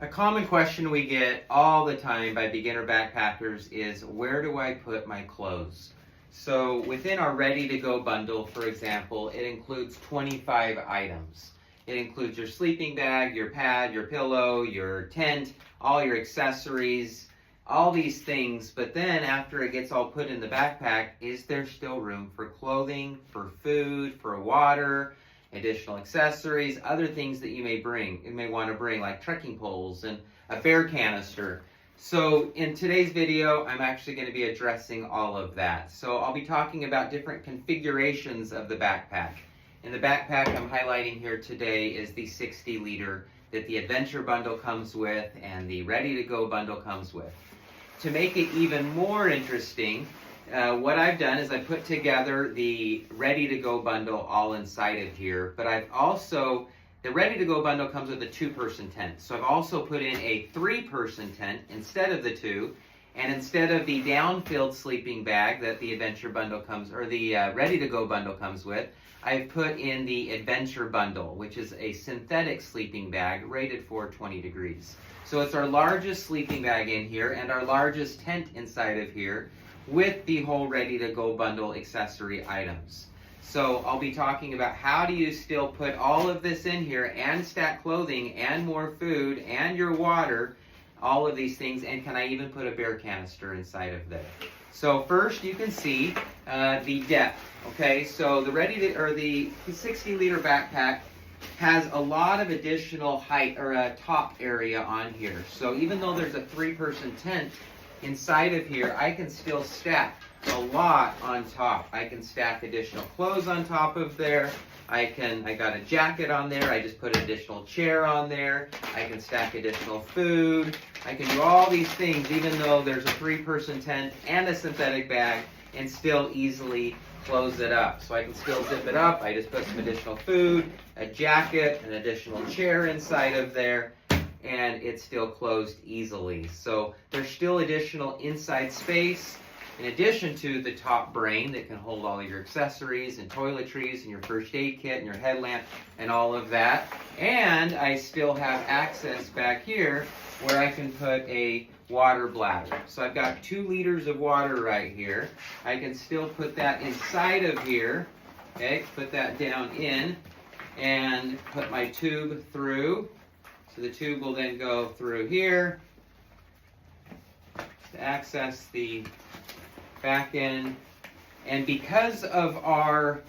A common question we get all the time by beginner backpackers is, where do I put my clothes? So within our ready-to-go bundle, for example, it includes 25 items. It includes your sleeping bag, your pad, your pillow, your tent, all your accessories, all these things. But then after it gets all put in the backpack, is there still room for clothing, for food, for water, additional accessories, other things that you may want to bring, like trekking poles and a bear canister. So in today's video, I'm actually going to be addressing all of that. So I'll be talking about different configurations of the backpack. In the backpack I'm highlighting here today is the 60-liter that the Adventure bundle comes with and the Ready-to-Go bundle comes with. To make it even more interesting, what I've done is I put together the Ready-to-Go bundle all inside of here, but I've also, the Ready-to-Go bundle comes with a 2-person tent, so I've also put in a 3-person tent instead of the 2, and instead of the down-filled sleeping bag that the Adventure bundle comes, or the Ready-to-Go bundle comes with, I've put in the Adventure bundle, which is a synthetic sleeping bag rated for 20 degrees. So it's our largest sleeping bag in here and our largest tent inside of here, with the whole Ready-to-Go bundle accessory items. So I'll be talking about how do you still put all of this in here and stack clothing and more food and your water, all of these things, and can I even put a bear canister inside of there? So first you can see the depth. Okay, so the 60-liter backpack has a lot of additional height, or a top area on here. So even though there's a 3-person tent inside of here, I can still stack a lot on top. I can stack additional clothes on top of there. I got a jacket on there. I just put an additional chair on there. I can stack additional food. I can do all these things even though there's a 3-person tent and a synthetic bag, and still easily close it up. So I can still zip it up. I just put some additional food, a jacket, an additional chair inside of there, and it's still closed easily. So there's still additional inside space, in addition to the top brain that can hold all of your accessories and toiletries and your first aid kit and your headlamp and all of that. And I still have access back here where I can put a water bladder. So I've got 2 liters of water right here. I can still put that inside of here. Okay, put that down in and put my tube through. So the tube will then go through here to access the back end. And because of our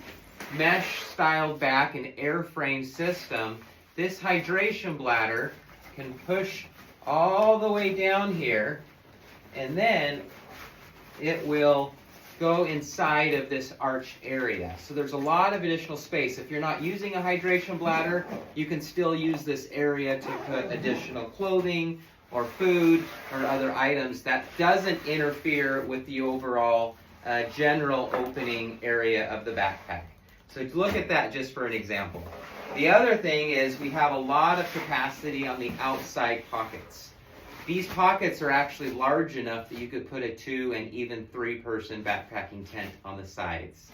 mesh styled back and airframe system, this hydration bladder can push all the way down here, and then it will go inside of this arched area. So there's a lot of additional space. If you're not using a hydration bladder, you can still use this area to put additional clothing or food or other items that doesn't interfere with the overall general opening area of the backpack. So look at that just for an example. The other thing is we have a lot of capacity on the outside pockets. These pockets are actually large enough that you could put a 2 and even 3-person backpacking tent on the sides.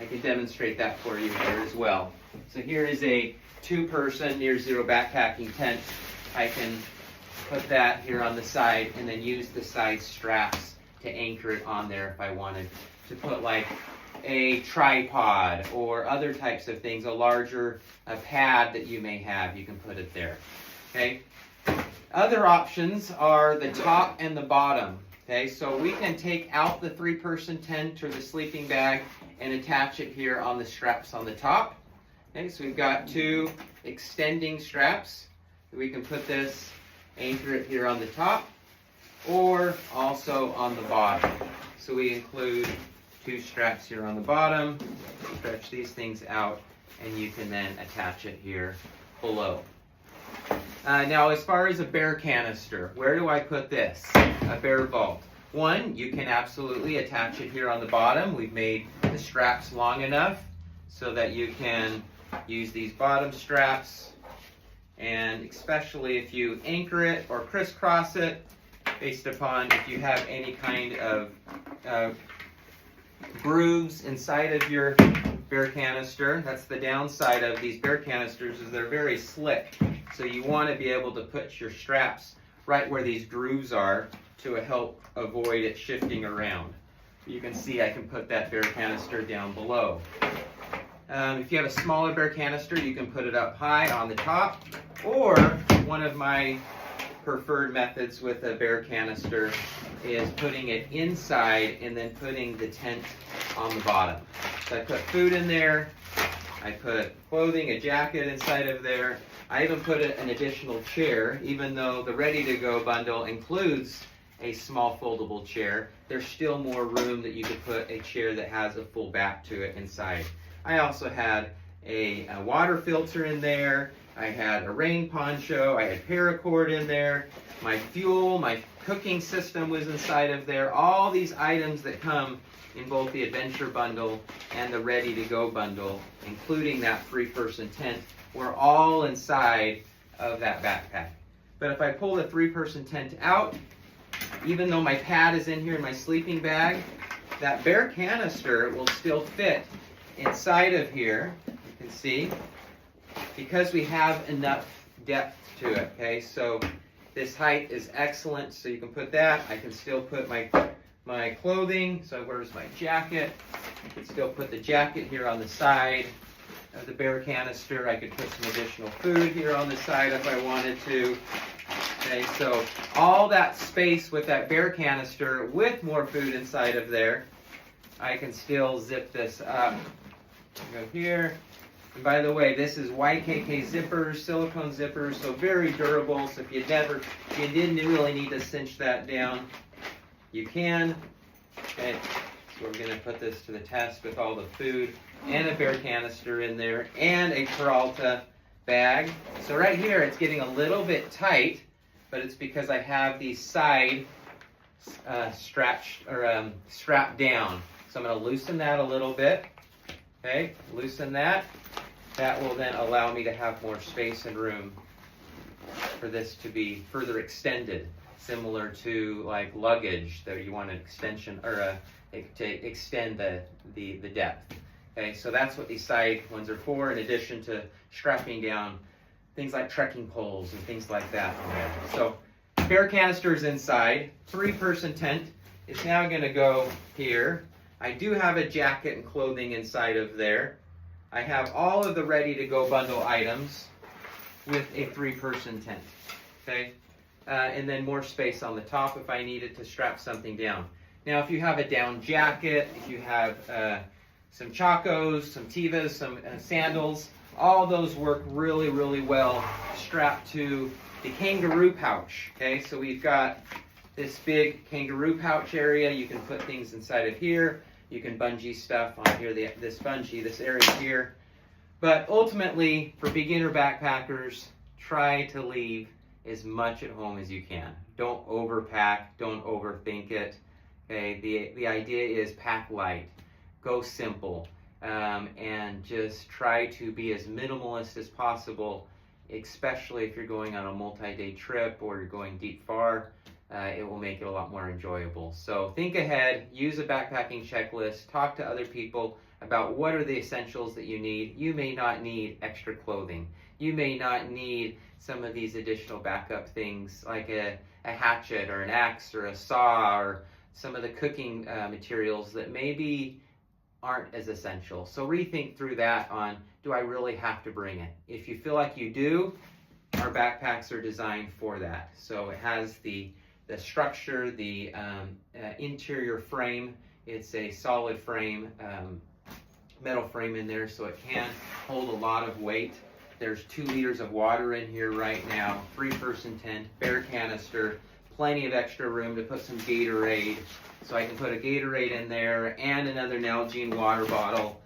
I can demonstrate that for you here as well. So here is a 2-person near zero backpacking tent. I can put that here on the side and then use the side straps to anchor it on there if I wanted to put like a tripod or other types of things, a larger pad that you may have, you can put it there. Okay. Other options are the top and the bottom. Okay, so we can take out the 3-person tent or the sleeping bag and attach it here on the straps on the top. Okay, so we've got 2 extending straps. We can put this, anchor it here on the top, or also on the bottom. So we include 2 straps here on the bottom, stretch these things out, and you can then attach it here below. Now, as far as a bear canister, where do I put this? A bear vault. One, you can absolutely attach it here on the bottom. We've made the straps long enough so that you can use these bottom straps, and especially if you anchor it or crisscross it, based upon if you have any kind of grooves inside of your bear canister. That's the downside of these bear canisters, is they're very slick. So you want to be able to put your straps right where these grooves are to help avoid it shifting around. You can see I can put that bare canister down below. If you have a smaller bare canister, you can put it up high on the top, or one of my preferred methods with a bare canister is putting it inside and then putting the tent on the bottom. So I put food in there, I put clothing, a jacket inside of there. I even put an additional chair, even though the ready-to-go bundle includes a small foldable chair. There's still more room that you could put a chair that has a full back to it inside. I also had a water filter in there. I had a rain poncho. I had paracord in there. My fuel, my cooking system was inside of there. All these items that come in both the Adventure Bundle and the Ready-to-Go Bundle, including that 3-person tent, were all inside of that backpack. But if I pull the 3-person tent out, even though my pad is in here in my sleeping bag, that bare canister will still fit inside of here. You can see, because we have enough depth to it. Okay, so this height is excellent, so you can put that. I can still put my clothing. So where's my jacket? I can still put the jacket here on the side of the bare canister. I could put some additional food here on the side if I wanted to. Okay, so all that space with that bare canister with more food inside of there, I can still zip this up. Go here. And by the way, this is YKK zippers, silicone zippers, so very durable. So if you didn't really need to cinch that down, you can. Okay, so we're going to put this to the test with all the food and a bare canister in there and a Peralta bag. So right here, it's getting a little bit tight, but it's because I have these side strapped down. So I'm going to loosen that a little bit. Okay, loosen that. That will then allow me to have more space and room for this to be further extended, similar to like luggage that you want an extension or to extend the depth. Okay, so that's what these side ones are for, in addition to strapping down things like trekking poles and things like that on there. So bare canisters inside, 3-person tent is now going to go here. I do have a jacket and clothing inside of there. I have all of the Ready-to-Go Bundle items with a 3-person tent. Okay, and then more space on the top if I needed to strap something down. Now, if you have a down jacket, if you have some Chacos, some Tevas, some sandals, all those work really, really well strapped to the kangaroo pouch. Okay, so we've got this big kangaroo pouch area. You can put things inside of here. You can bungee stuff on here, this area here. But ultimately, for beginner backpackers, try to leave as much at home as you can. Don't overpack, don't overthink it. Okay, the idea is pack light, go simple, and just try to be as minimalist as possible, especially if you're going on a multi-day trip or you're going deep far. It will make it a lot more enjoyable. So think ahead, use a backpacking checklist, talk to other people about what are the essentials that you need. You may not need extra clothing. You may not need some of these additional backup things like a hatchet or an axe or a saw or some of the cooking materials that maybe aren't as essential. So rethink through that on, do I really have to bring it? If you feel like you do, our backpacks are designed for that. So it has the structure, the interior frame. It's a solid frame, metal frame in there, so it can hold a lot of weight. There's 2 liters of water in here right now, 3-person tent, bare canister, plenty of extra room to put some Gatorade. So I can put a Gatorade in there and another Nalgene water bottle,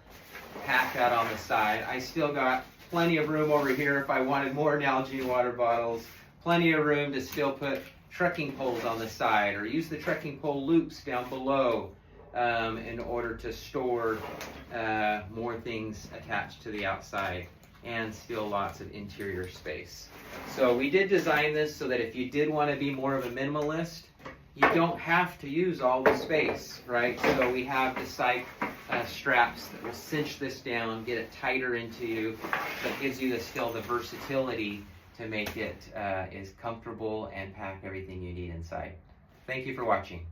pack that on the side. I still got plenty of room over here if I wanted more Nalgene water bottles, plenty of room to still put trekking poles on the side or use the trekking pole loops down below in order to store more things attached to the outside, and still lots of interior space. So we did design this so that if you did want to be more of a minimalist, you don't have to use all the space, right? So we have the side straps that will cinch this down, get it tighter into you, but gives you still the versatility to make it as comfortable and pack everything you need inside. Thank you for watching.